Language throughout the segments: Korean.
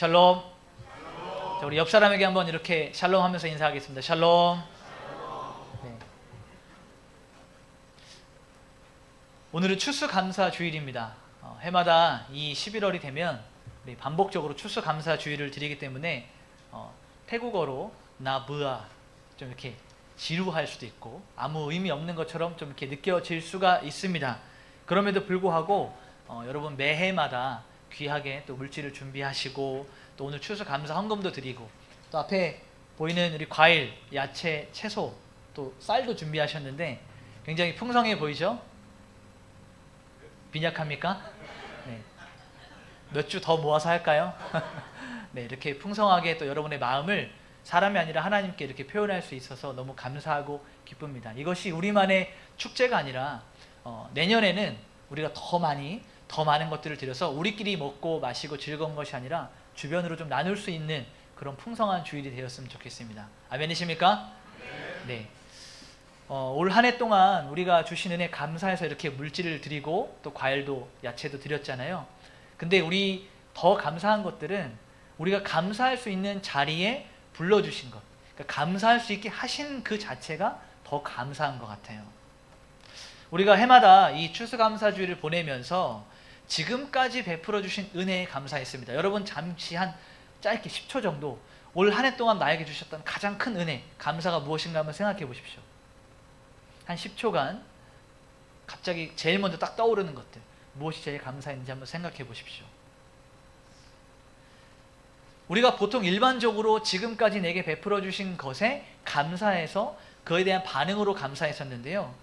샬롬. 자, 우리 옆 사람에게 한번 이렇게 샬롬 하면서 인사하겠습니다. 샬롬. 네. 오늘은 추수감사주일입니다. 해마다 이 11월이 되면 우리 반복적으로 추수감사주일을 드리기 때문에 태국어로 나부아 좀 이렇게 지루할 수도 있고 아무 의미 없는 것처럼 좀 이렇게 느껴질 수가 있습니다. 그럼에도 불구하고 여러분 매해마다 귀하게 또 물질을 준비하시고 또 오늘 추수감사 헌금도 드리고 또 앞에 보이는 우리 과일, 야채, 채소 또 쌀도 준비하셨는데 굉장히 풍성해 보이죠? 빈약합니까? 네. 몇 주 더 모아서 할까요? 네, 이렇게 풍성하게 또 여러분의 마음을 사람이 아니라 하나님께 이렇게 표현할 수 있어서 너무 감사하고 기쁩니다. 이것이 우리만의 축제가 아니라 내년에는 우리가 더 많은 것들을 드려서 우리끼리 먹고 마시고 즐거운 것이 아니라 주변으로 좀 나눌 수 있는 그런 풍성한 주일이 되었으면 좋겠습니다. 아멘이십니까? 네. 올 한 해 동안 우리가 주신 은혜 감사해서 이렇게 물질을 드리고 또 과일도 야채도 드렸잖아요. 근데 우리 더 감사한 것들은 우리가 감사할 수 있는 자리에 불러주신 것, 그러니까 감사할 수 있게 하신 그 자체가 더 감사한 것 같아요. 우리가 해마다 이 추수감사주일을 보내면서 지금까지 베풀어 주신 은혜에 감사했습니다. 여러분 잠시 한 짧게 10초 정도 올 한 해 동안 나에게 주셨던 가장 큰 은혜, 감사가 무엇인가 한번 생각해 보십시오. 한 10초간 갑자기 제일 먼저 딱 떠오르는 것들, 무엇이 제일 감사했는지 한번 생각해 보십시오. 우리가 보통 일반적으로 지금까지 내게 베풀어 주신 것에 감사해서 그에 대한 반응으로 감사했었는데요.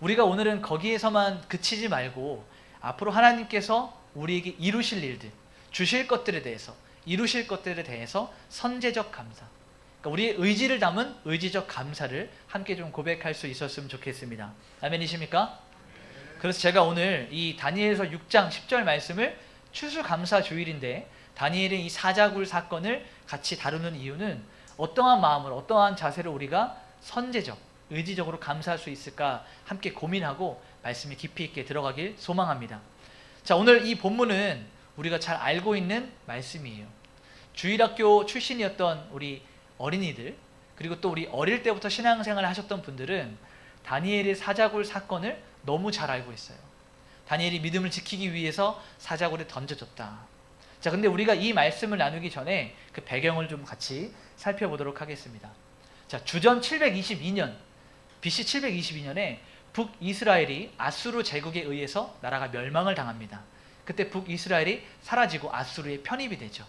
우리가 오늘은 거기에서만 그치지 말고 앞으로 하나님께서 우리에게 이루실 일들, 주실 것들에 대해서, 이루실 것들에 대해서 선제적 감사, 그러니까 우리의 의지를 담은 의지적 감사를 함께 좀 고백할 수 있었으면 좋겠습니다. 아멘이십니까? 그래서 제가 오늘 이 다니엘서 6장 10절 말씀을 추수감사주일인데 다니엘의 이 사자굴 사건을 같이 다루는 이유는 어떠한 마음으로, 어떠한 자세로 우리가 선제적, 의지적으로 감사할 수 있을까 함께 고민하고 말씀이 깊이 있게 들어가길 소망합니다. 자, 오늘 이 본문은 우리가 잘 알고 있는 말씀이에요. 주일학교 출신이었던 우리 어린이들, 그리고 또 우리 어릴 때부터 신앙생활을 하셨던 분들은 다니엘의 사자굴 사건을 너무 잘 알고 있어요. 다니엘이 믿음을 지키기 위해서 사자굴에 던져졌다. 자, 근데 우리가 이 말씀을 나누기 전에 그 배경을 좀 같이 살펴보도록 하겠습니다. 자, 주전 722년, BC 722년에 북이스라엘이 아수르 제국에 의해서 나라가 멸망을 당합니다. 그때 북이스라엘이 사라지고 아수르에 편입이 되죠.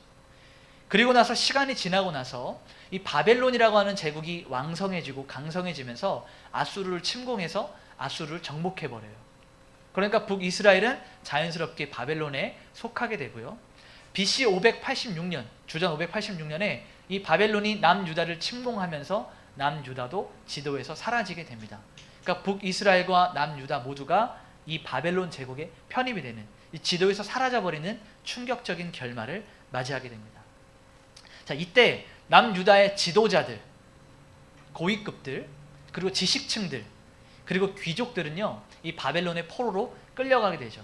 그리고 나서 시간이 지나고 나서 이 바벨론이라고 하는 제국이 왕성해지고 강성해지면서 아수르를 침공해서 아수르를 정복해버려요. 그러니까 북이스라엘은 자연스럽게 바벨론에 속하게 되고요. BC 586년, 주전 586년에 이 바벨론이 남유다를 침공하면서 남유다도 지도에서 사라지게 됩니다. 그러니까 북이스라엘과 남유다 모두가 이 바벨론 제국에 편입이 되는, 이 지도에서 사라져버리는 충격적인 결말을 맞이하게 됩니다. 자, 이때 남유다의 지도자들, 고위급들, 그리고 지식층들, 그리고 귀족들은요, 이 바벨론의 포로로 끌려가게 되죠.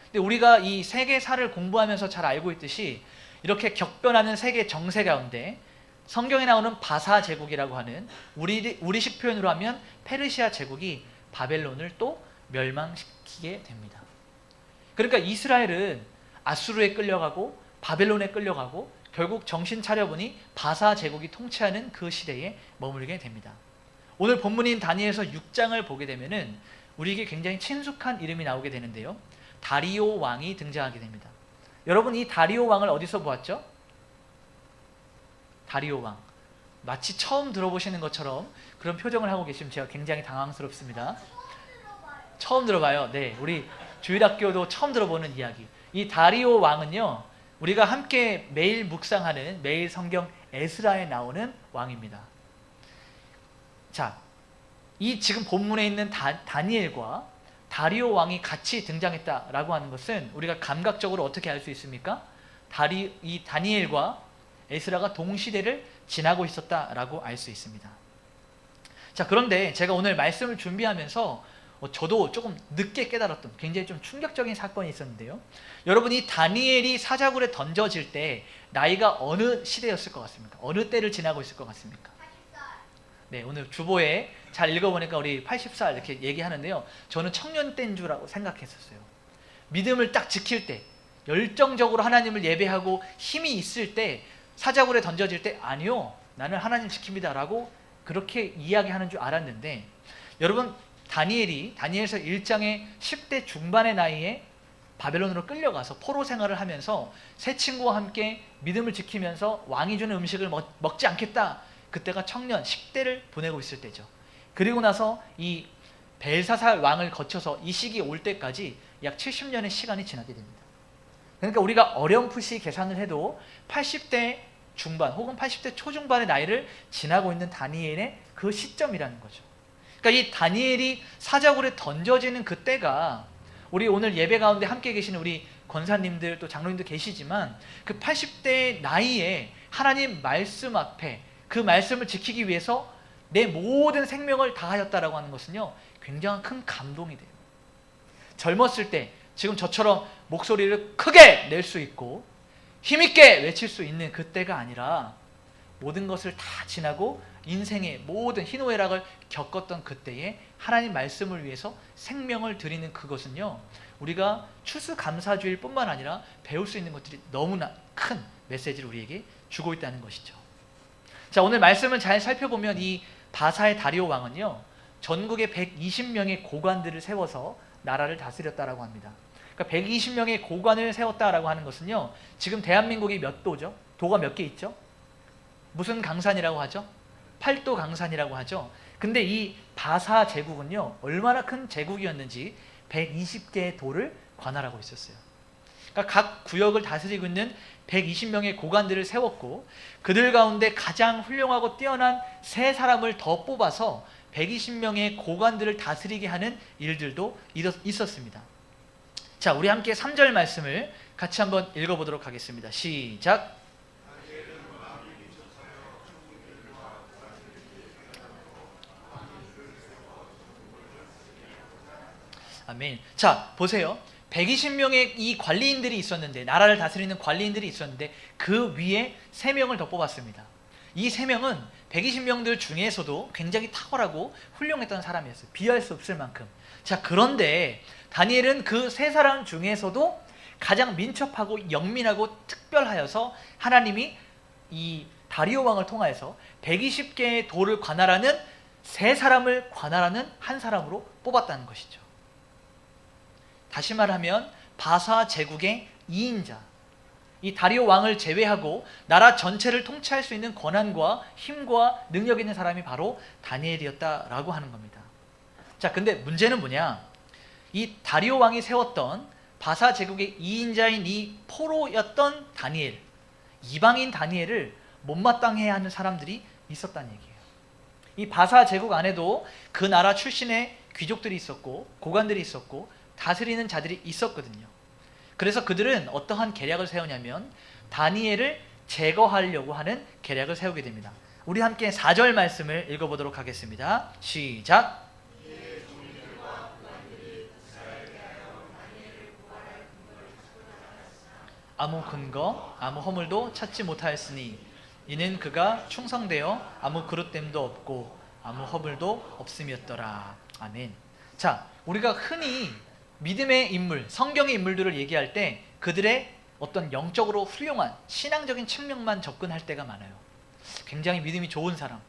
근데 우리가 이 세계사를 공부하면서 잘 알고 있듯이 이렇게 격변하는 세계 정세 가운데 성경에 나오는 바사 제국이라고 하는 우리식 표현으로 하면 페르시아 제국이 바벨론을 또 멸망시키게 됩니다. 그러니까 이스라엘은 아수르에 끌려가고 바벨론에 끌려가고 결국 정신 차려보니 바사 제국이 통치하는 그 시대에 머물게 됩니다. 오늘 본문인 다니엘서 6장을 보게 되면은 우리에게 굉장히 친숙한 이름이 나오게 되는데요. 다리오 왕이 등장하게 됩니다. 여러분, 이 다리오 왕을 어디서 보았죠? 다리오 왕. 마치 처음 들어보시는 것처럼 그런 표정을 하고 계시면 제가 굉장히 당황스럽습니다. 처음 들어봐요. 네, 우리 주일학교도 처음 들어보는 이야기. 이 다리오 왕은요, 우리가 함께 매일 묵상하는 매일 성경 에스라에 나오는 왕입니다. 자, 이 지금 본문에 있는 다니엘과 다리오 왕이 같이 등장했다라고 하는 것은 우리가 감각적으로 어떻게 알 수 있습니까? 이 다니엘과 에스라가 동시대를 지나고 있었다라고 알 수 있습니다. 자, 그런데 제가 오늘 말씀을 준비하면서 저도 조금 늦게 깨달았던 굉장히 좀 충격적인 사건이 있었는데요. 여러분, 이 다니엘이 사자굴에 던져질 때 나이가 어느 시대였을 것 같습니까? 어느 때를 지나고 있을 것 같습니까? 80살. 네, 오늘 주보에 잘 읽어보니까 우리 80살 이렇게 얘기하는데요. 저는 청년 때인 줄 생각했었어요. 믿음을 딱 지킬 때, 열정적으로 하나님을 예배하고 힘이 있을 때, 사자굴에 던져질 때 아니요, 나는 하나님 지킵니다 라고 그렇게 이야기하는 줄 알았는데, 여러분, 다니엘서 1장에 10대 중반의 나이에 바벨론으로 끌려가서 포로 생활을 하면서 새 친구와 함께 믿음을 지키면서 왕이 주는 음식을 먹지 않겠다. 그때가 청년 10대를 보내고 있을 때죠. 그리고 나서 이 벨사살 왕을 거쳐서 이 시기 올 때까지 약 70년의 시간이 지나게 됩니다. 그러니까 우리가 어렴풋이 계산을 해도 80대 중반 혹은 80대 초중반의 나이를 지나고 있는 다니엘의 그 시점이라는 거죠. 그러니까 이 다니엘이 사자굴에 던져지는 그때가, 우리 오늘 예배 가운데 함께 계시는 우리 권사님들 또 장로님도 계시지만, 그 80대 나이에 하나님 말씀 앞에 그 말씀을 지키기 위해서 내 모든 생명을 다하였다라고 하는 것은요, 굉장한 큰 감동이 돼요. 젊었을 때 지금 저처럼 목소리를 크게 낼 수 있고 힘있게 외칠 수 있는 그때가 아니라, 모든 것을 다 지나고 인생의 모든 희노애락을 겪었던 그때에 하나님 말씀을 위해서 생명을 드리는 그것은요, 우리가 추수감사주일 뿐만 아니라 배울 수 있는 것들이 너무나 큰 메시지를 우리에게 주고 있다는 것이죠. 자, 오늘 말씀을 잘 살펴보면 이 바사의 다리오 왕은요, 전국에 120명의 고관들을 세워서 나라를 다스렸다라고 합니다. 그러니까 120명의 고관을 세웠다라고 하는 것은요, 지금 대한민국이 몇 도죠? 도가 몇 개 있죠? 무슨 강산이라고 하죠? 8도 강산이라고 하죠. 근데 이 바사 제국은요, 얼마나 큰 제국이었는지 120개의 도를 관할하고 있었어요. 그러니까 각 구역을 다스리고 있는 120명의 고관들을 세웠고, 그들 가운데 가장 훌륭하고 뛰어난 세 사람을 더 뽑아서 120명의 고관들을 다스리게 하는 일들도 있었습니다. 자, 우리 함께 3절 말씀을 같이 한번 읽어보도록 하겠습니다. 시작. 아멘. 자, 보세요. 120명의 이 관리인들이 있었는데, 나라를 다스리는 관리인들이 있었는데, 그 위에 3명을 더 뽑았습니다. 이 3명은 120명들 중에서도 굉장히 탁월하고 훌륭했던 사람이었어요. 비할 수 없을 만큼. 자, 그런데 다니엘은 그 3사람 중에서도 가장 민첩하고 영민하고 특별하여서 하나님이 이 다리오 왕을 통하여서 120개의 도를 관할하는 3사람을 관할하는 한 사람으로 뽑았다는 것이죠. 다시 말하면 바사 제국의 2인자, 이 다리오 왕을 제외하고 나라 전체를 통치할 수 있는 권한과 힘과 능력 있는 사람이 바로 다니엘이었다라고 하는 겁니다. 자, 근데 문제는 뭐냐? 이 다리오 왕이 세웠던 바사 제국의 2인자인 이 포로였던 다니엘, 이방인 다니엘을 못마땅해 하는 사람들이 있었다는 얘기예요. 이 바사 제국 안에도 그 나라 출신의 귀족들이 있었고 고관들이 있었고 다스리는 자들이 있었거든요. 그래서 그들은 어떠한 계략을 세우냐면 다니엘을 제거하려고 하는 계략을 세우게 됩니다. 우리 함께 4절 말씀을 읽어보도록 하겠습니다. 시작. 아무 근거, 아무 허물도 찾지 못하였으니 이는 그가 충성되어 아무 그릇됨도 없고 아무 허물도 없음이었더라. 아멘. 자, 우리가 흔히 믿음의 인물, 성경의 인물들을 얘기할 때 그들의 어떤 영적으로 훌륭한 신앙적인 측면만 접근할 때가 많아요. 굉장히 믿음이 좋은 사람,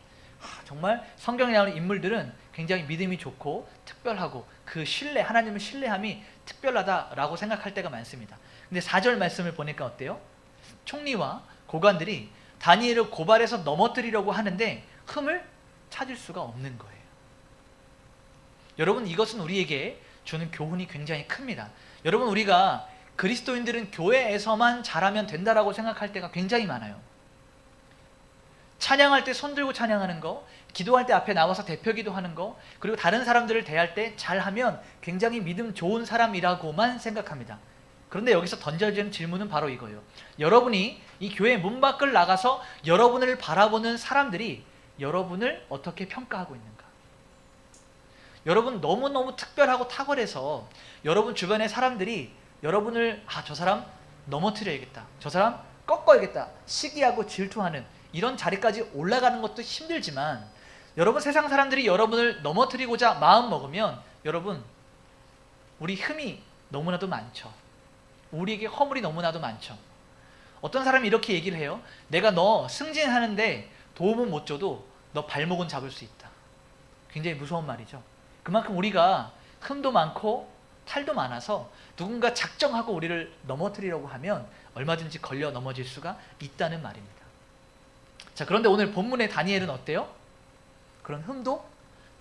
정말 성경에 나오는 인물들은 굉장히 믿음이 좋고 특별하고 그 신뢰, 하나님을 신뢰함이 특별하다라고 생각할 때가 많습니다. 근데 4절 말씀을 보니까 어때요? 총리와 고관들이 다니엘을 고발해서 넘어뜨리려고 하는데 흠을 찾을 수가 없는 거예요. 여러분, 이것은 우리에게 주는 교훈이 굉장히 큽니다. 여러분, 우리가 그리스도인들은 교회에서만 잘하면 된다라고 생각할 때가 굉장히 많아요. 찬양할 때 손 들고 찬양하는 거, 기도할 때 앞에 나와서 대표 기도하는 거, 그리고 다른 사람들을 대할 때 잘하면 굉장히 믿음 좋은 사람이라고만 생각합니다. 그런데 여기서 던져지는 질문은 바로 이거예요. 여러분이 이 교회 문 밖을 나가서 여러분을 바라보는 사람들이 여러분을 어떻게 평가하고 있는가? 여러분 너무너무 특별하고 탁월해서 여러분 주변의 사람들이 여러분을 저 사람 넘어뜨려야겠다, 저 사람 꺾어야겠다, 시기하고 질투하는 이런 자리까지 올라가는 것도 힘들지만, 여러분 세상 사람들이 여러분을 넘어뜨리고자 마음 먹으면 여러분 우리 흠이 너무나도 많죠. 우리에게 허물이 너무나도 많죠. 어떤 사람이 이렇게 얘기를 해요. 내가 너 승진하는데 도움은 못 줘도 너 발목은 잡을 수 있다. 굉장히 무서운 말이죠. 그만큼 우리가 흠도 많고 탈도 많아서 누군가 작정하고 우리를 넘어뜨리려고 하면 얼마든지 걸려 넘어질 수가 있다는 말입니다. 자, 그런데 오늘 본문의 다니엘은 어때요? 그런 흠도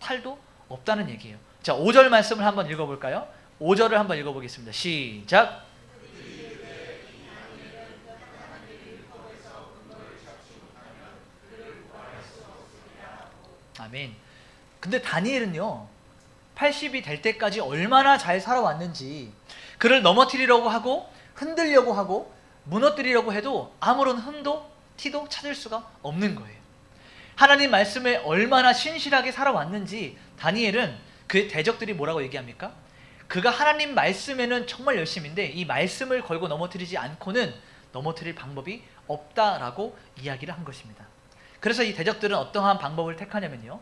탈도 없다는 얘기예요. 자, 5절 말씀을 한번 읽어볼까요? 5절을 한번 읽어보겠습니다. 시작. 아멘. 근데 다니엘은요, 80이 될 때까지 얼마나 잘 살아왔는지, 그를 넘어뜨리려고 하고 흔들려고 하고 무너뜨리려고 해도 아무런 흠도 티도 찾을 수가 없는 거예요. 하나님 말씀에 얼마나 신실하게 살아왔는지 다니엘은 그 대적들이 뭐라고 얘기합니까? 그가 하나님 말씀에는 정말 열심인데 이 말씀을 걸고 넘어뜨리지 않고는 넘어뜨릴 방법이 없다라고 이야기를 한 것입니다. 그래서 이 대적들은 어떠한 방법을 택하냐면요,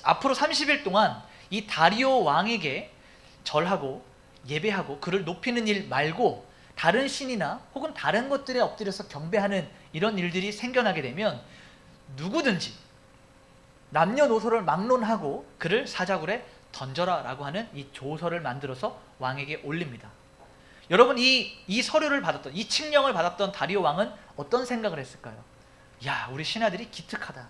앞으로 30일 동안 이 다리오 왕에게 절하고 예배하고 그를 높이는 일 말고 다른 신이나 혹은 다른 것들에 엎드려서 경배하는 이런 일들이 생겨나게 되면 누구든지 남녀노소를 막론하고 그를 사자굴에 던져라 라고 하는 이 조서를 만들어서 왕에게 올립니다. 여러분, 이 서류를 받았던, 이 칙령을 받았던 다리오 왕은 어떤 생각을 했을까요? 야, 우리 신하들이 기특하다.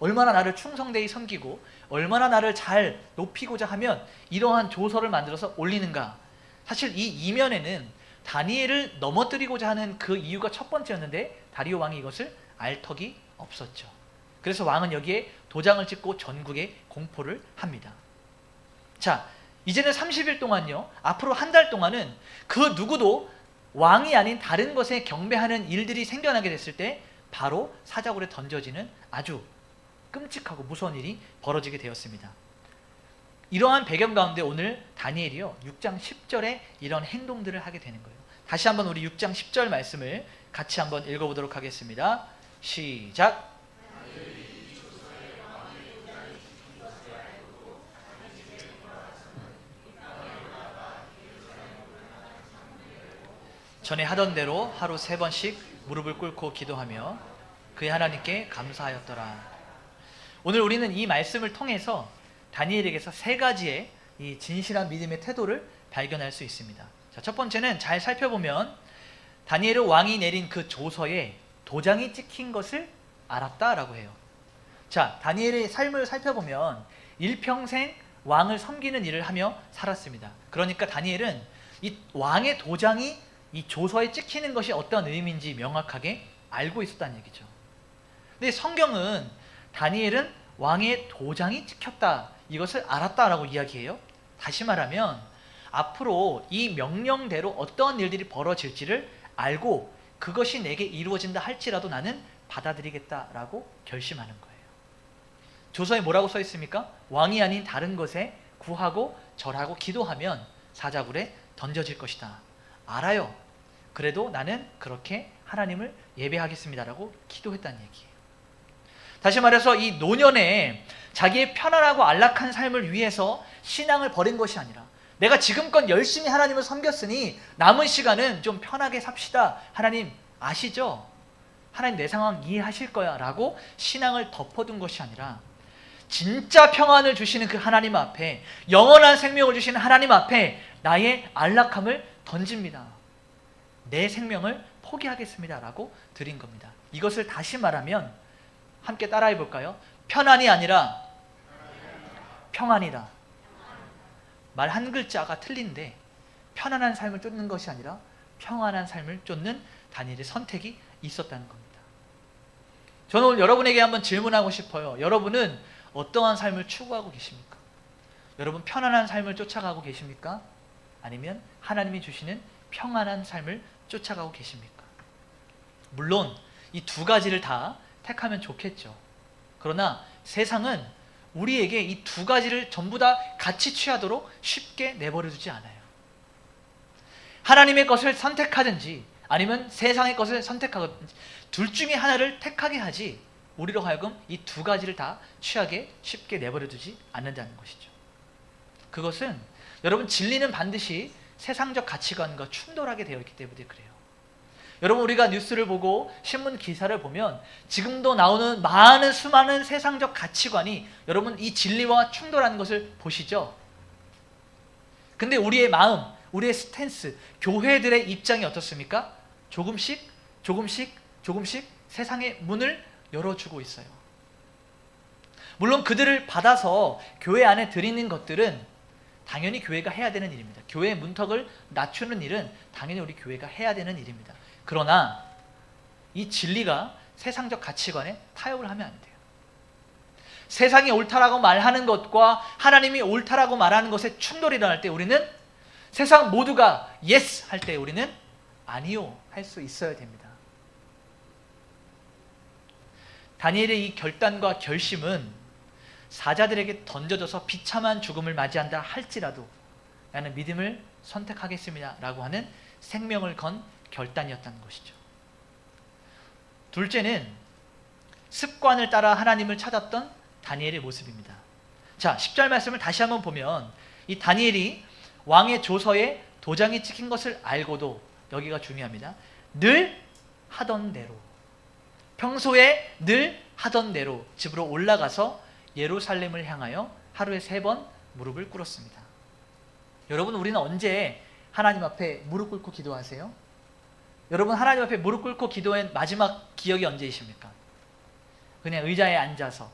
얼마나 나를 충성되이 섬기고 얼마나 나를 잘 높이고자 하면 이러한 조서를 만들어서 올리는가. 사실 이 이면에는 다니엘을 넘어뜨리고자 하는 그 이유가 첫 번째였는데 다리오 왕이 이것을 알 턱이 없었죠. 그래서 왕은 여기에 도장을 찍고 전국에 공포를 합니다. 자, 이제는 30일 동안요, 앞으로 한 달 동안은 그 누구도 왕이 아닌 다른 것에 경배하는 일들이 생겨나게 됐을 때 바로 사자굴에 던져지는 아주 끔찍하고 무서운 일이 벌어지게 되었습니다. 이러한 배경 가운데 오늘 다니엘이요 6장 10절에 이런 행동들을 하게 되는 거예요. 다시 한번 우리 6장 10절 말씀을 같이 한번 읽어보도록 하겠습니다. 시작. 전에 하던 대로 하루 3번씩 무릎을 꿇고 기도하며 그의 하나님께 감사하였더라. 오늘 우리는 이 말씀을 통해서 다니엘에게서 3가지의 이 진실한 믿음의 태도를 발견할 수 있습니다. 자, 첫 번째는 잘 살펴보면 다니엘은 왕이 내린 그 조서에 도장이 찍힌 것을 알았다라고 해요. 자, 다니엘의 삶을 살펴보면 일평생 왕을 섬기는 일을 하며 살았습니다. 그러니까 다니엘은 이 왕의 도장이 이 조서에 찍히는 것이 어떤 의미인지 명확하게 알고 있었다는 얘기죠. 근데 성경은 다니엘은 왕의 도장이 찍혔다, 이것을 알았다라고 이야기해요. 다시 말하면 앞으로 이 명령대로 어떠한 일들이 벌어질지를 알고 그것이 내게 이루어진다 할지라도 나는 받아들이겠다라고 결심하는 거예요. 조서에 뭐라고 써 있습니까? 왕이 아닌 다른 것에 구하고 절하고 기도하면 사자굴에 던져질 것이다. 알아요. 그래도 나는 그렇게 하나님을 예배하겠습니다라고 기도했다는 얘기예요. 다시 말해서 이 노년에 자기의 편안하고 안락한 삶을 위해서 신앙을 버린 것이 아니라 내가 지금껏 열심히 하나님을 섬겼으니 남은 시간은 좀 편하게 삽시다. 하나님 아시죠? 하나님 내 상황 이해하실 거야 라고 신앙을 덮어둔 것이 아니라 진짜 평안을 주시는 그 하나님 앞에, 영원한 생명을 주시는 하나님 앞에 나의 안락함을 던집니다. 내 생명을 포기하겠습니다 라고 드린 겁니다. 이것을 다시 말하면 함께 따라해 볼까요? 편안이 아니라 평안이다. 말 한 글자가 틀린데 편안한 삶을 쫓는 것이 아니라 평안한 삶을 쫓는 다니엘의 선택이 있었다는 겁니다. 저는 오늘 여러분에게 한번 질문하고 싶어요. 여러분은 어떠한 삶을 추구하고 계십니까? 여러분 편안한 삶을 쫓아가고 계십니까? 아니면 하나님이 주시는 평안한 삶을 쫓아가고 계십니까? 물론 이 2가지를 다 택하면 좋겠죠. 그러나 세상은 우리에게 이 두 가지를 전부 다 같이 취하도록 쉽게 내버려 두지 않아요. 하나님의 것을 선택하든지 아니면 세상의 것을 선택하든지 둘 중에 하나를 택하게 하지 우리로 하여금 이 두 가지를 다 취하게 쉽게 내버려 두지 않는다는 것이죠. 그것은 여러분 진리는 반드시 세상적 가치관과 충돌하게 되어 있기 때문에 그래요. 여러분 우리가 뉴스를 보고 신문 기사를 보면 지금도 나오는 많은 수많은 세상적 가치관이 여러분 이 진리와 충돌하는 것을 보시죠. 근데 우리의 마음, 우리의 스탠스, 교회들의 입장이 어떻습니까? 조금씩 세상의 문을 열어주고 있어요. 물론 그들을 받아서 교회 안에 들이는 것들은 당연히 교회가 해야 되는 일입니다. 교회의 문턱을 낮추는 일은 당연히 우리 교회가 해야 되는 일입니다. 그러나 이 진리가 세상적 가치관에 타협을 하면 안 돼요. 세상이 옳다라고 말하는 것과 하나님이 옳다라고 말하는 것에 충돌이 일어날 때 우리는 세상 모두가 yes 할 때 우리는 아니요 할 수 있어야 됩니다. 다니엘의 이 결단과 결심은 사자들에게 던져져서 비참한 죽음을 맞이한다 할지라도 나는 믿음을 선택하겠습니다 라고 하는 생명을 건 결단이었다는 것이죠. 둘째는 습관을 따라 하나님을 찾았던 다니엘의 모습입니다. 자, 10절 말씀을 다시 한번 보면 이 다니엘이 왕의 조서에 도장이 찍힌 것을 알고도 여기가 중요합니다. 늘 하던 대로 평소에 늘 하던 대로 집으로 올라가서 예루살렘을 향하여 하루에 3번 무릎을 꿇었습니다. 여러분 우리는 언제 하나님 앞에 무릎 꿇고 기도하세요? 여러분 하나님 앞에 무릎 꿇고 기도한 마지막 기억이 언제이십니까? 그냥 의자에 앉아서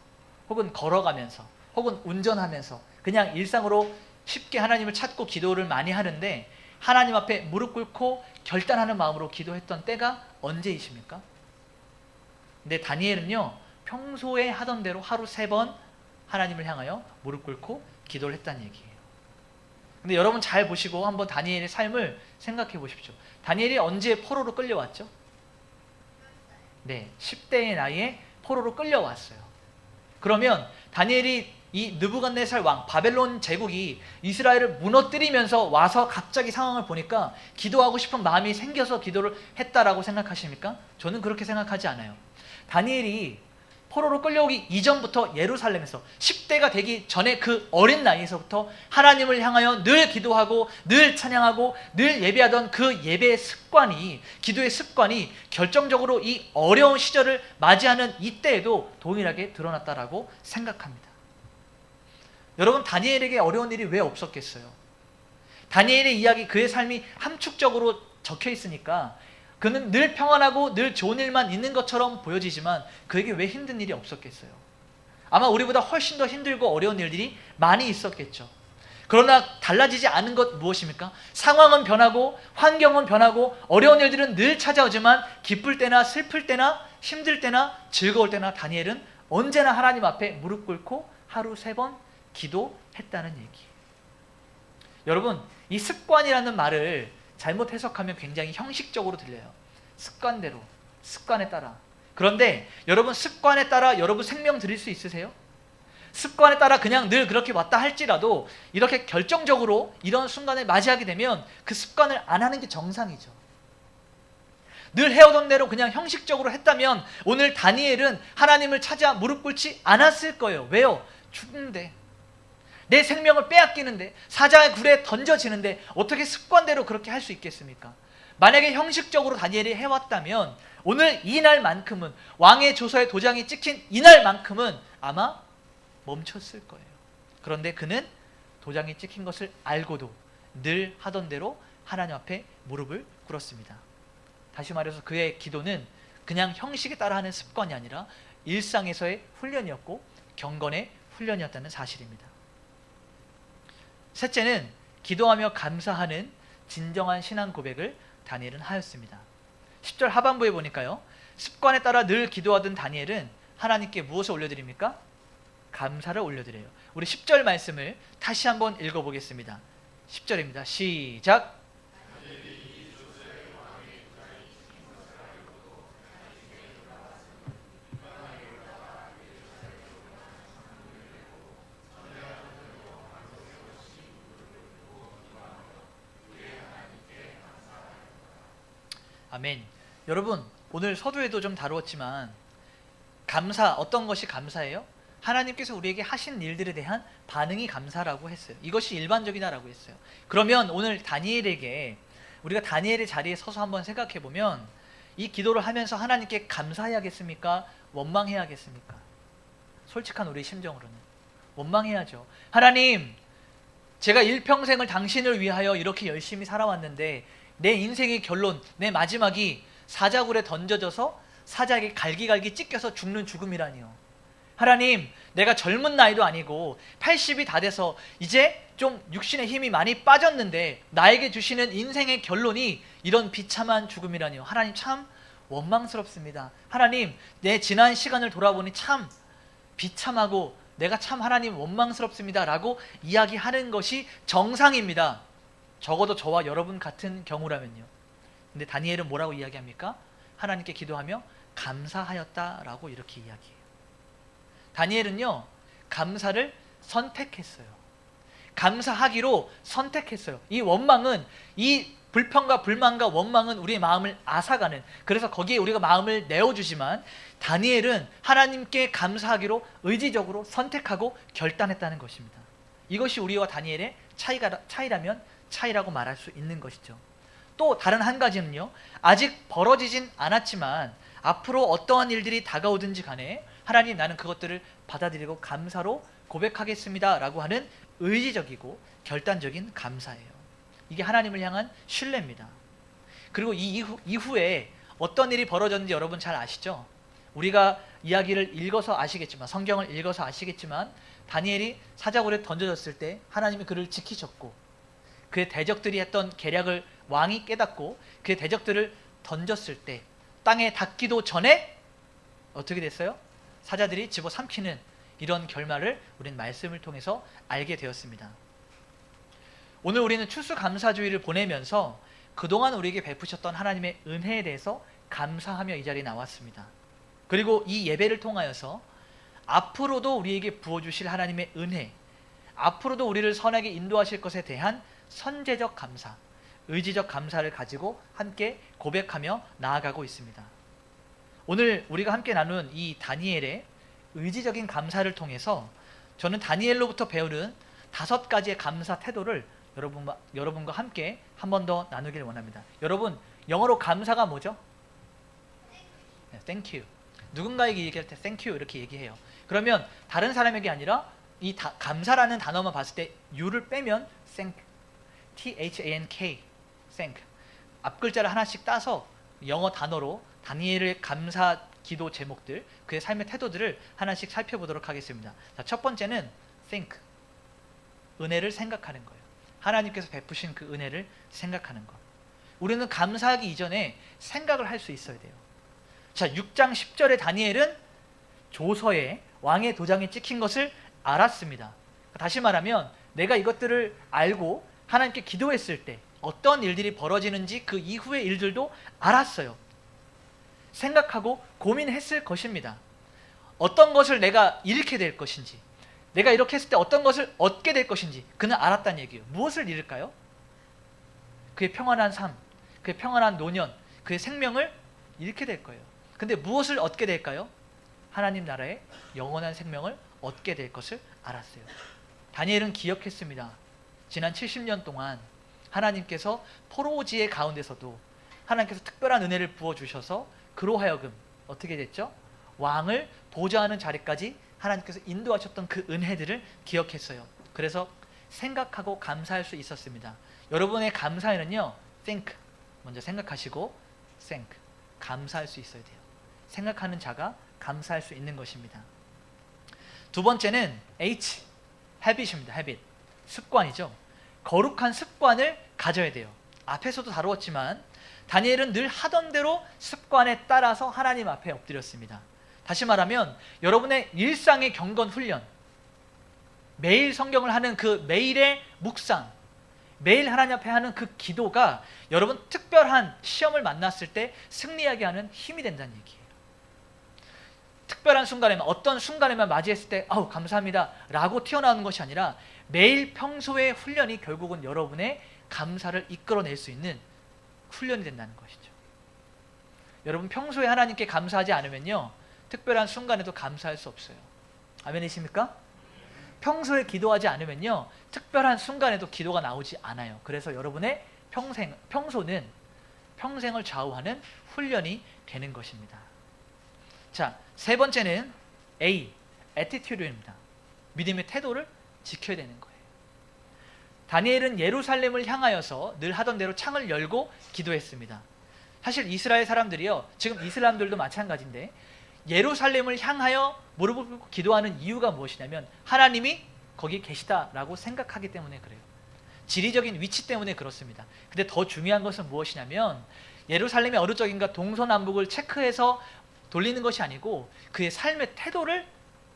혹은 걸어가면서 혹은 운전하면서 그냥 일상으로 쉽게 하나님을 찾고 기도를 많이 하는데 하나님 앞에 무릎 꿇고 결단하는 마음으로 기도했던 때가 언제이십니까? 근데 다니엘은요 평소에 하던 대로 하루 3번 하나님을 향하여 무릎 꿇고 기도를 했다는 얘기예요. 근데 여러분 잘 보시고 한번 다니엘의 삶을 생각해 보십시오. 다니엘이 언제 포로로 끌려왔죠? 네, 10대의 나이에 포로로 끌려왔어요. 그러면 다니엘이 이 느부갓네살 왕 바벨론 제국이 이스라엘을 무너뜨리면서 와서 갑자기 상황을 보니까 기도하고 싶은 마음이 생겨서 기도를 했다라고 생각하십니까? 저는 그렇게 생각하지 않아요. 다니엘이 포로로 끌려오기 이전부터 예루살렘에서 10대가 되기 전에 그 어린 나이에서부터 하나님을 향하여 늘 기도하고 늘 찬양하고 늘 예배하던 그 예배의 습관이 기도의 습관이 결정적으로 이 어려운 시절을 맞이하는 이때에도 동일하게 드러났다라고 생각합니다. 여러분 다니엘에게 어려운 일이 왜 없었겠어요? 다니엘의 이야기 그의 삶이 함축적으로 적혀 있으니까 그는 늘 평안하고 늘 좋은 일만 있는 것처럼 보여지지만 그에게 왜 힘든 일이 없었겠어요? 아마 우리보다 훨씬 더 힘들고 어려운 일들이 많이 있었겠죠. 그러나 달라지지 않은 것 무엇입니까? 상황은 변하고 환경은 변하고 어려운 일들은 늘 찾아오지만 기쁠 때나 슬플 때나 힘들 때나 즐거울 때나 다니엘은 언제나 하나님 앞에 무릎 꿇고 하루 3번 기도했다는 얘기예요. 여러분 이 습관이라는 말을 잘못 해석하면 굉장히 형식적으로 들려요. 습관대로, 습관에 따라. 그런데 여러분 습관에 따라 여러분 생명 드릴 수 있으세요? 습관에 따라 그냥 늘 그렇게 왔다 할지라도 이렇게 결정적으로 이런 순간을 맞이하게 되면 그 습관을 안 하는 게 정상이죠. 늘 해오던 대로 그냥 형식적으로 했다면 오늘 다니엘은 하나님을 찾아 무릎 꿇지 않았을 거예요. 왜요? 죽는데. 내 생명을 빼앗기는데 사자의 굴에 던져지는데 어떻게 습관대로 그렇게 할 수 있겠습니까? 만약에 형식적으로 다니엘이 해왔다면 오늘 이날만큼은 왕의 조서에 도장이 찍힌 이날만큼은 아마 멈췄을 거예요. 그런데 그는 도장이 찍힌 것을 알고도 늘 하던 대로 하나님 앞에 무릎을 꿇었습니다. 다시 말해서 그의 기도는 그냥 형식에 따라 하는 습관이 아니라 일상에서의 훈련이었고 경건의 훈련이었다는 사실입니다. 셋째는 기도하며 감사하는 진정한 신앙 고백을 다니엘은 하였습니다. 10절 하반부에 보니까요. 습관에 따라 늘 기도하던 다니엘은 하나님께 무엇을 올려드립니까? 감사를 올려드려요. 우리 10절 말씀을 다시 한번 읽어보겠습니다. 10절입니다. 시작! 아멘. 여러분, 오늘 서두에도 좀 다루었지만 감사, 어떤 것이 감사예요? 하나님께서 우리에게 하신 일들에 대한 반응이 감사라고 했어요. 이것이 일반적이다라고 했어요. 그러면 오늘 다니엘에게, 우리가 다니엘의 자리에 서서 한번 생각해 보면 이 기도를 하면서 하나님께 감사해야겠습니까? 원망해야겠습니까? 솔직한 우리 심정으로는 원망해야죠. 하나님, 제가 일평생을 당신을 위하여 이렇게 열심히 살아왔는데 내 인생의 결론, 내 마지막이 사자굴에 던져져서 사자에게 갈기갈기 찢겨서 죽는 죽음이라니요. 하나님, 내가 젊은 나이도 아니고 80이 다 돼서 이제 좀 육신의 힘이 많이 빠졌는데 나에게 주시는 인생의 결론이 이런 비참한 죽음이라니요. 하나님, 참 원망스럽습니다. 하나님, 내 지난 시간을 돌아보니 참 비참하고 내가 참 하나님 원망스럽습니다 라고 이야기하는 것이 정상입니다. 적어도 저와 여러분 같은 경우라면요. 근데 다니엘은 뭐라고 이야기합니까? 하나님께 기도하며 감사하였다라고 이렇게 이야기해요. 다니엘은요, 감사를 선택했어요. 감사하기로 선택했어요. 이 원망은, 이 불평과 불만과 원망은 우리의 마음을 앗아가는, 그래서 거기에 우리가 마음을 내어주지만 다니엘은 하나님께 감사하기로 의지적으로 선택하고 결단했다는 것입니다. 이것이 우리와 다니엘의 차이라면 차이라고 말할 수 있는 것이죠. 또 다른 한 가지는요, 아직 벌어지진 않았지만 앞으로 어떠한 일들이 다가오든지 간에 하나님, 나는 그것들을 받아들이고 감사로 고백하겠습니다 라고 하는 의지적이고 결단적인 감사예요. 이게 하나님을 향한 신뢰입니다. 그리고 이 이후에 어떤 일이 벌어졌는지 여러분 잘 아시죠? 우리가 이야기를 읽어서 아시겠지만, 성경을 읽어서 아시겠지만 다니엘이 사자굴에 던져졌을 때 하나님이 그를 지키셨고, 그의 대적들이 했던 계략을 왕이 깨닫고 그의 대적들을 던졌을 때 땅에 닿기도 전에 어떻게 됐어요? 사자들이 집어삼키는 이런 결말을 우리는 말씀을 통해서 알게 되었습니다. 오늘 우리는 추수감사주의를 보내면서 그동안 우리에게 베푸셨던 하나님의 은혜에 대해서 감사하며 이 자리에 나왔습니다. 그리고 이 예배를 통하여서 앞으로도 우리에게 부어주실 하나님의 은혜, 앞으로도 우리를 선하게 인도하실 것에 대한 선제적 감사, 의지적 감사를 가지고 함께 고백하며 나아가고 있습니다. 오늘 우리가 함께 나눈 이 다니엘의 의지적인 감사를 통해서 저는 다니엘로부터 배우는 5가지의 감사 태도를 여러분과 함께 한 번 더 나누길 원합니다. 여러분, 영어로 감사가 뭐죠? Thank you. 누군가에게 얘기할 때 Thank you 이렇게 얘기해요. 그러면 다른 사람에게 아니라 이 감사라는 단어만 봤을 때 U를 빼면 Thank, T-H-A-N-K, Thank. 앞글자를 하나씩 따서 영어 단어로 다니엘의 감사 기도 제목들, 그의 삶의 태도들을 하나씩 살펴보도록 하겠습니다. 자, 첫 번째는 think, 은혜를 생각하는 거예요. 하나님께서 베푸신 그 은혜를 생각하는 것. 우리는 감사하기 이전에 생각을 할 수 있어야 돼요. 자, 6장 10절에 다니엘은 조서에 왕의 도장에 찍힌 것을 알았습니다. 다시 말하면 내가 이것들을 알고 하나님께 기도했을 때 어떤 일들이 벌어지는지 그 이후의 일들도 알았어요. 생각하고 고민했을 것입니다. 어떤 것을 내가 잃게 될 것인지, 내가 이렇게 했을 때 어떤 것을 얻게 될 것인지 그는 알았다는 얘기예요. 무엇을 잃을까요? 그의 평안한 삶, 그의 평안한 노년, 그의 생명을 잃게 될 거예요. 근데 무엇을 얻게 될까요? 하나님 나라의 영원한 생명을 얻게 될 것을 알았어요. 다니엘은 기억했습니다. 지난 70년 동안 하나님께서 포로지의 가운데서도 하나님께서 특별한 은혜를 부어주셔서 그로 하여금 어떻게 됐죠? 왕을 보좌하는 자리까지 하나님께서 인도하셨던 그 은혜들을 기억했어요. 그래서 생각하고 감사할 수 있었습니다. 여러분의 감사에는요, think, 먼저 생각하시고 thank, 감사할 수 있어야 돼요. 생각하는 자가 감사할 수 있는 것입니다. 두 번째는 H, habit입니다. habit, 습관이죠. 거룩한 습관을 가져야 돼요. 앞에서도 다루었지만 다니엘은 늘 하던 대로 습관에 따라서 하나님 앞에 엎드렸습니다. 다시 말하면 여러분의 일상의 경건 훈련, 매일 성경을 하는 그 매일의 묵상, 매일 하나님 앞에 하는 그 기도가 여러분 특별한 시험을 만났을 때 승리하게 하는 힘이 된다는 얘기예요. 특별한 순간에만, 어떤 순간에만 맞이했을 때 아우 감사합니다 라고 튀어나오는 것이 아니라 매일 평소의 훈련이 결국은 여러분의 감사를 이끌어낼 수 있는 훈련이 된다는 것이죠. 여러분 평소에 하나님께 감사하지 않으면요, 특별한 순간에도 감사할 수 없어요. 아멘이십니까? 평소에 기도하지 않으면요, 특별한 순간에도 기도가 나오지 않아요. 그래서 여러분의 평소는 평생을 좌우하는 훈련이 되는 것입니다. 자, 세 번째는 A, attitude입니다. 믿음의 태도를 지켜야 되는 거예요. 다니엘은 예루살렘을 향하여서 늘 하던 대로 창을 열고 기도했습니다. 사실 이스라엘 사람들이요, 지금 이슬람들도 마찬가지인데 예루살렘을 향하여 무릎을 꿇고 기도하는 이유가 무엇이냐면 하나님이 거기 계시다라고 생각하기 때문에 그래요. 지리적인 위치 때문에 그렇습니다. 근데 더 중요한 것은 무엇이냐면 예루살렘이 어느 쪽인가 동서남북을 체크해서 돌리는 것이 아니고 그의 삶의 태도를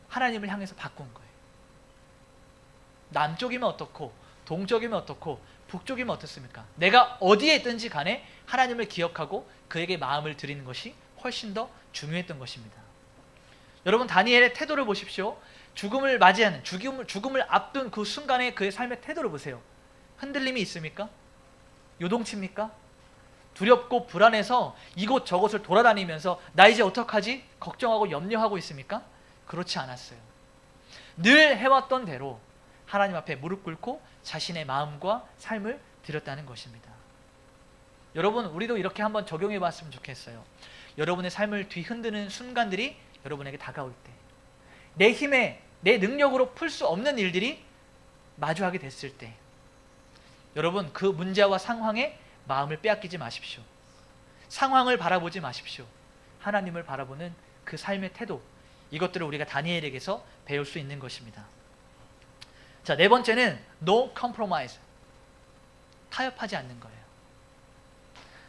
하나님을 향해서 바꾼 거예요. 남쪽이면 어떻고 동쪽이면 어떻고 북쪽이면 어떻습니까? 내가 어디에 있든지 간에 하나님을 기억하고 그에게 마음을 드리는 것이 훨씬 더 중요했던 것입니다. 여러분, 다니엘의 태도를 보십시오. 죽음을 맞이하는, 죽음을 앞둔 그 순간에 그의 삶의 태도를 보세요. 흔들림이 있습니까? 요동칩니까? 두렵고 불안해서 이곳저곳을 돌아다니면서 나 이제 어떡하지? 걱정하고 염려하고 있습니까? 그렇지 않았어요. 늘 해왔던 대로 하나님 앞에 무릎 꿇고 자신의 마음과 삶을 드렸다는 것입니다. 여러분, 우리도 이렇게 한번 적용해 봤으면 좋겠어요. 여러분의 삶을 뒤흔드는 순간들이 여러분에게 다가올 때, 내 힘에 내 능력으로 풀 수 없는 일들이 마주하게 됐을 때, 여러분 그 문제와 상황에 마음을 빼앗기지 마십시오. 상황을 바라보지 마십시오. 하나님을 바라보는 그 삶의 태도, 이것들을 우리가 다니엘에게서 배울 수 있는 것입니다. 자, 네 번째는 no compromise, 타협하지 않는 거예요.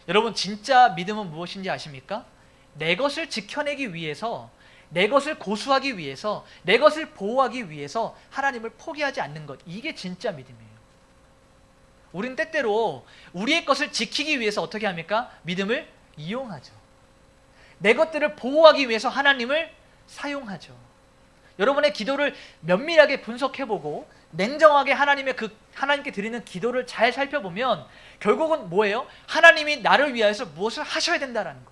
여러분, 진짜 믿음은 무엇인지 아십니까? 내 것을 지켜내기 위해서, 내 것을 고수하기 위해서, 내 것을 보호하기 위해서 하나님을 포기하지 않는 것, 이게 진짜 믿음이에요. 우린 때때로 우리의 것을 지키기 위해서 어떻게 합니까? 믿음을 이용하죠. 내 것들을 보호하기 위해서 하나님을 사용하죠. 여러분의 기도를 면밀하게 분석해보고 냉정하게 하나님께 드리는 기도를 잘 살펴보면 결국은 뭐예요? 하나님이 나를 위하여서 무엇을 하셔야 된다는 거예요.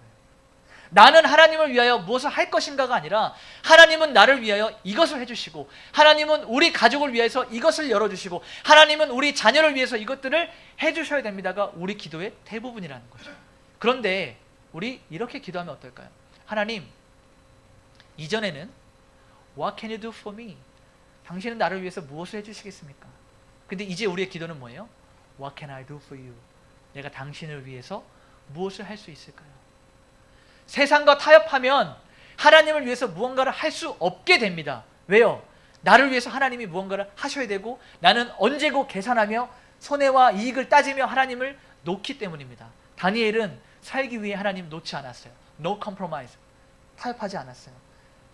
나는 하나님을 위하여 무엇을 할 것인가가 아니라 하나님은 나를 위하여 이것을 해주시고, 하나님은 우리 가족을 위해서 이것을 열어주시고, 하나님은 우리 자녀를 위해서 이것들을 해주셔야 됩니다가 우리 기도의 대부분이라는 거죠. 그런데 우리 이렇게 기도하면 어떨까요? 하나님, 이전에는 What can you do for me? 당신은 나를 위해서 무엇을 해주시겠습니까? 근데 이제 우리의 기도는 뭐예요? What can I do for you? 내가 당신을 위해서 무엇을 할 수 있을까요? 세상과 타협하면 하나님을 위해서 무언가를 할 수 없게 됩니다. 왜요? 나를 위해서 하나님이 무언가를 하셔야 되고 나는 언제고 계산하며 손해와 이익을 따지며 하나님을 놓기 때문입니다. 다니엘은 살기 위해 하나님 놓지 않았어요. No compromise, 타협하지 않았어요.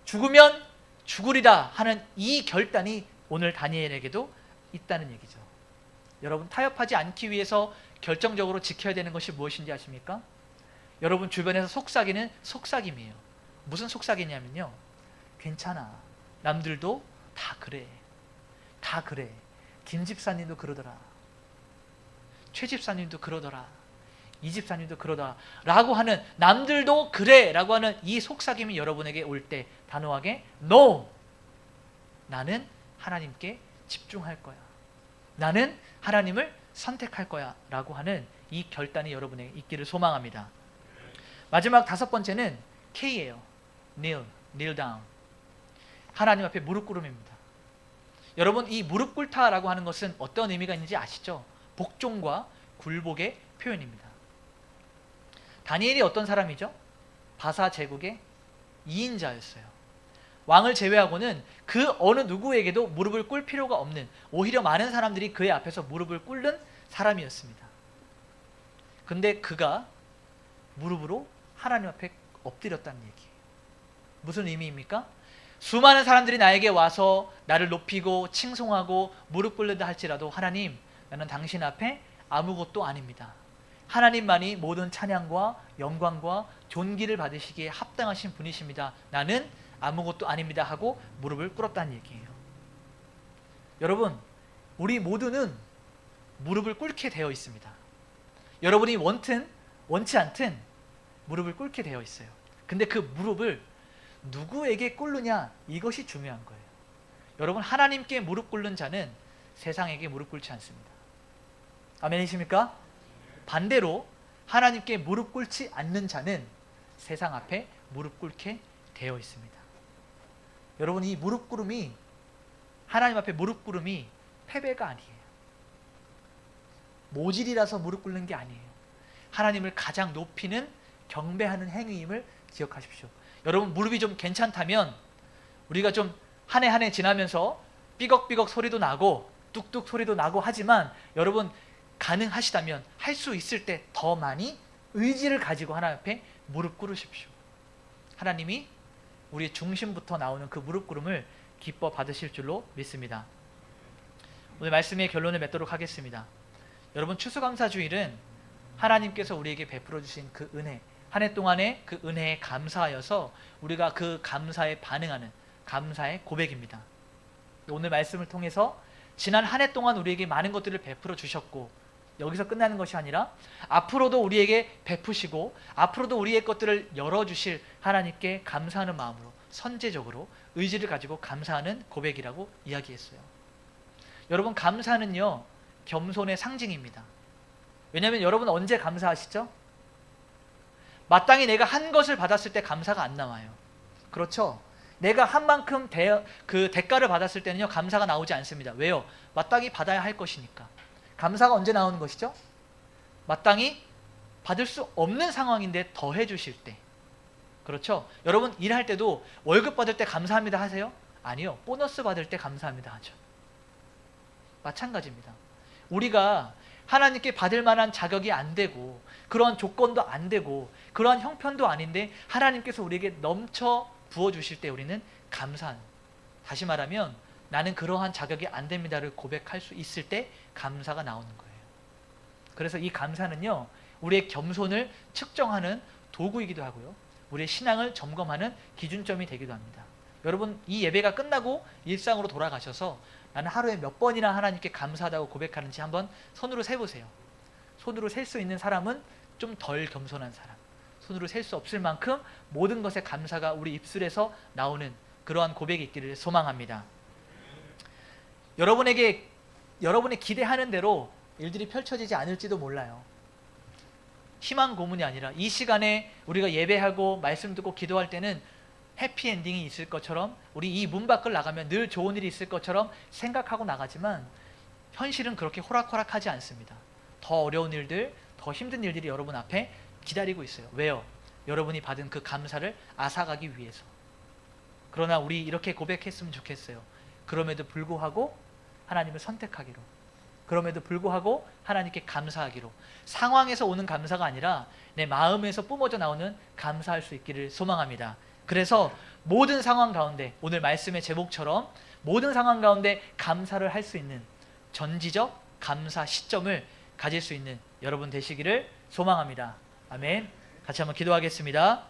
죽으면 죽으리다 하는 이 결단이 오늘 다니엘에게도 있다는 얘기죠. 여러분, 타협하지 않기 위해서 결정적으로 지켜야 되는 것이 무엇인지 아십니까? 여러분 주변에서 속삭이는 속삭임이에요. 무슨 속삭이냐면요, 괜찮아, 남들도 다 그래, 다 그래, 김 집사님도 그러더라, 최 집사님도 그러더라, 이 집사님도 그러더라 라고 하는, 남들도 그래 라고 하는 이 속삭임이 여러분에게 올 때 단호하게 No! 나는 하나님께 집중할 거야, 나는 하나님을 선택할 거야 라고 하는 이 결단이 여러분에게 있기를 소망합니다. 마지막 다섯 번째는 K예요. kneel down. 하나님 앞에 무릎 꿇음입니다. 여러분, 이 무릎 꿇다라고 하는 것은 어떤 의미가 있는지 아시죠? 복종과 굴복의 표현입니다. 다니엘이 어떤 사람이죠? 바사 제국의 2인자였어요. 왕을 제외하고는 그 어느 누구에게도 무릎을 꿇을 필요가 없는, 오히려 많은 사람들이 그의 앞에서 무릎을 꿇는 사람이었습니다. 근데 그가 무릎으로 하나님 앞에 엎드렸다는 얘기예요. 무슨 의미입니까? 수많은 사람들이 나에게 와서 나를 높이고 칭송하고 무릎 꿇는다 할지라도, 하나님, 나는 당신 앞에 아무것도 아닙니다. 하나님만이 모든 찬양과 영광과 존귀를 받으시기에 합당하신 분이십니다. 나는 아무것도 아닙니다 하고 무릎을 꿇었다는 얘기예요. 여러분, 우리 모두는 무릎을 꿇게 되어 있습니다. 여러분이 원치 않든 무릎을 꿇게 되어 있어요. 근데 그 무릎을 누구에게 꿇느냐, 이것이 중요한 거예요. 여러분, 하나님께 무릎 꿇는 자는 세상에게 무릎 꿇지 않습니다. 아멘이십니까? 반대로 하나님께 무릎 꿇지 않는 자는 세상 앞에 무릎 꿇게 되어 있습니다. 여러분, 이 무릎 꿇음이, 하나님 앞에 무릎 꿇음이 패배가 아니에요. 모질이라서 무릎 꿇는 게 아니에요. 하나님을 가장 높이는, 경배하는 행위임을 기억하십시오. 여러분, 무릎이 좀 괜찮다면 우리가 좀 한 해 한 해 지나면서 삐걱삐걱 소리도 나고 뚝뚝 소리도 나고 하지만, 여러분 가능하시다면 할 수 있을 때 더 많이 의지를 가지고 하나님 앞에 무릎 꿇으십시오. 하나님이 우리의 중심부터 나오는 그 무릎 꿇음을 기뻐 받으실 줄로 믿습니다. 오늘 말씀의 결론을 맺도록 하겠습니다. 여러분, 추수감사주일은 하나님께서 우리에게 베풀어 주신 그 은혜, 한 해 동안의 그 은혜에 감사하여서 우리가 그 감사에 반응하는 감사의 고백입니다. 오늘 말씀을 통해서 지난 한 해 동안 우리에게 많은 것들을 베풀어 주셨고, 여기서 끝나는 것이 아니라 앞으로도 우리에게 베푸시고 앞으로도 우리의 것들을 열어주실 하나님께 감사하는 마음으로, 선제적으로 의지를 가지고 감사하는 고백이라고 이야기했어요. 여러분, 감사는요 겸손의 상징입니다. 왜냐하면 여러분 언제 감사하시죠? 마땅히 내가 한 것을 받았을 때 감사가 안 나와요. 그렇죠? 내가 한 만큼 그 대가를 받았을 때는요 감사가 나오지 않습니다. 왜요? 마땅히 받아야 할 것이니까. 감사가 언제 나오는 것이죠? 마땅히 받을 수 없는 상황인데 더해 주실 때. 그렇죠? 여러분, 일할 때도 월급 받을 때 감사합니다 하세요? 아니요. 보너스 받을 때 감사합니다 하죠. 마찬가지입니다. 우리가 하나님께 받을 만한 자격이 안 되고 그러한 조건도 안 되고 그러한 형편도 아닌데 하나님께서 우리에게 넘쳐 부어주실 때 우리는 감사한, 다시 말하면 나는 그러한 자격이 안 됩니다를 고백할 수 있을 때 감사가 나오는 거예요. 그래서 이 감사는요 우리의 겸손을 측정하는 도구이기도 하고요, 우리의 신앙을 점검하는 기준점이 되기도 합니다. 여러분, 이 예배가 끝나고 일상으로 돌아가셔서 나는 하루에 몇 번이나 하나님께 감사하다고 고백하는지 한번 손으로 세보세요. 손으로 셀 수 있는 사람은 좀 덜 겸손한 사람, 손으로 셀 수 없을 만큼 모든 것에 감사가 우리 입술에서 나오는 그러한 고백이 있기를 소망합니다. 여러분이 기대하는 대로 일들이 펼쳐지지 않을지도 몰라요. 희망 고문이 아니라 이 시간에 우리가 예배하고 말씀 듣고 기도할 때는 해피엔딩이 있을 것처럼, 우리 이 문 밖을 나가면 늘 좋은 일이 있을 것처럼 생각하고 나가지만 현실은 그렇게 호락호락하지 않습니다. 더 어려운 일들, 더 힘든 일들이 여러분 앞에 기다리고 있어요. 왜요? 여러분이 받은 그 감사를 앗아가기 위해서. 그러나 우리 이렇게 고백했으면 좋겠어요. 그럼에도 불구하고 하나님을 선택하기로, 그럼에도 불구하고 하나님께 감사하기로, 상황에서 오는 감사가 아니라 내 마음에서 뿜어져 나오는 감사할 수 있기를 소망합니다. 그래서 모든 상황 가운데, 오늘 말씀의 제목처럼 모든 상황 가운데 감사를 할 수 있는 전지적 감사 시점을 가질 수 있는 여러분 되시기를 소망합니다. 아멘. 같이 한번 기도하겠습니다.